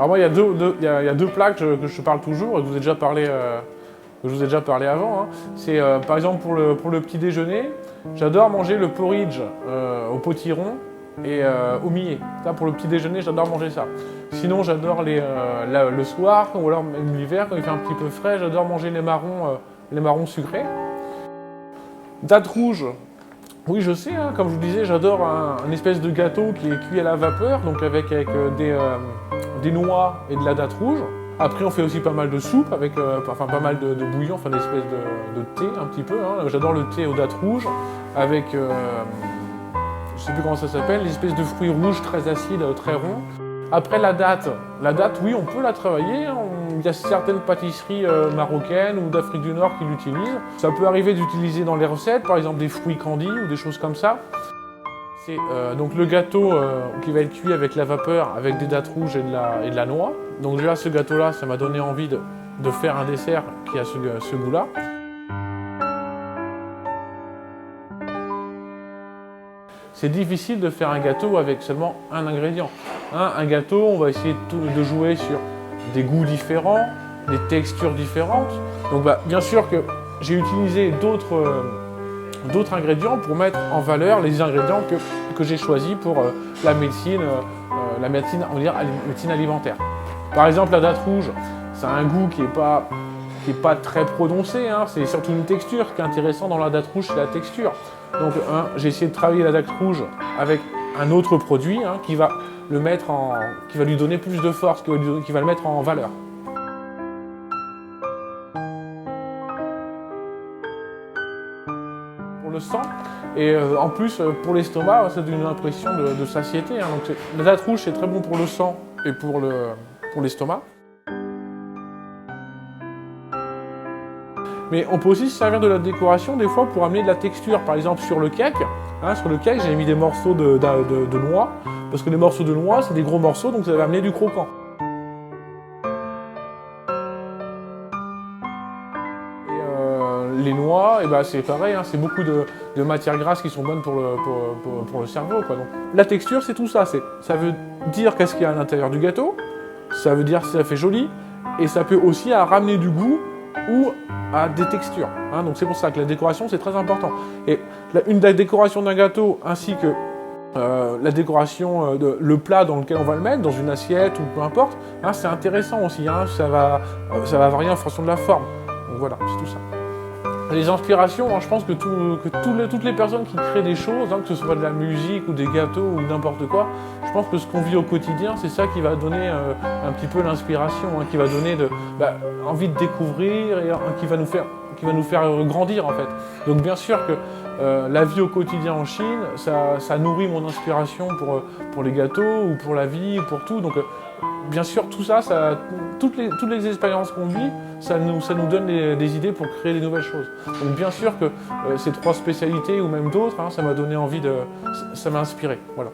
Alors moi, il y a deux plats que je parle toujours et que je vous ai déjà parlé, avant. Hein. C'est par exemple pour le petit déjeuner, j'adore manger le porridge au potiron et au millet. Ça, pour le petit déjeuner, j'adore manger ça. Sinon, j'adore le soir ou alors même l'hiver, quand il fait un petit peu frais, j'adore manger les marrons sucrés. Date rouge. Oui, je sais, hein, comme je vous disais, j'adore un espèce de gâteau qui est cuit à la vapeur, donc avec des noix et de la date rouge. Après, on fait aussi pas mal de soupe, avec pas mal de bouillon, enfin des espèces de thé un petit peu. Hein. J'adore le thé aux dates rouges, avec, je sais plus comment ça s'appelle, les espèces de fruits rouges très acides, très ronds. Après la date, oui, on peut la travailler. Il y a certaines pâtisseries marocaines ou d'Afrique du Nord qui l'utilisent. Ça peut arriver d'utiliser dans les recettes, par exemple des fruits candy ou des choses comme ça. C'est donc le gâteau qui va être cuit avec la vapeur, avec des dattes rouges et de la noix. Donc déjà ce gâteau-là, ça m'a donné envie de faire un dessert qui a ce goût-là. C'est difficile de faire un gâteau avec seulement un ingrédient. Un gâteau, on va essayer de jouer sur des goûts différents, des textures différentes. Donc bien sûr que j'ai utilisé d'autres ingrédients pour mettre en valeur les ingrédients que j'ai choisis pour la médecine alimentaire. Par exemple, la date rouge, ça a un goût qui est pas très prononcé, hein. C'est surtout une texture. Ce qui est intéressant dans la date rouge, c'est la texture. Donc j'ai essayé de travailler la date rouge avec un autre produit qui va lui donner plus de force, qui va le mettre en valeur. Pour le sang et en plus pour l'estomac, ça donne une impression de satiété. Hein. Donc la date rouge, c'est très bon pour le sang et pour l'estomac. Mais on peut aussi se servir de la décoration des fois pour amener de la texture. Par exemple sur le cake, j'ai mis des morceaux de noix, parce que les morceaux de noix c'est des gros morceaux, donc ça va amener du croquant. Et les noix, c'est pareil, c'est beaucoup de matières grasses qui sont bonnes pour le cerveau, quoi. Donc, la texture c'est tout ça, ça veut dire qu'est-ce qu'il y a à l'intérieur du gâteau, ça veut dire si ça fait joli, et ça peut aussi ramener du goût ou à des textures. Donc c'est pour ça que la décoration c'est très important. Et la décoration d'un gâteau ainsi que la décoration le plat dans lequel on va le mettre, dans une assiette ou peu importe, c'est intéressant aussi. Ça va varier en fonction de la forme. Donc voilà, c'est tout ça. Les inspirations, je pense que toutes les personnes qui créent des choses, que ce soit de la musique ou des gâteaux ou n'importe quoi, je pense que ce qu'on vit au quotidien, c'est ça qui va donner un petit peu l'inspiration, qui va donner envie de découvrir et qui va nous faire grandir en fait. Donc bien sûr que la vie au quotidien en Chine, ça nourrit mon inspiration pour les gâteaux ou pour la vie ou pour tout. Donc bien sûr tout ça, toutes les expériences qu'on vit, ça nous donne des idées pour créer des nouvelles choses. Donc bien sûr que ces trois spécialités ou même d'autres, ça m'a donné envie ça m'a inspiré. Voilà.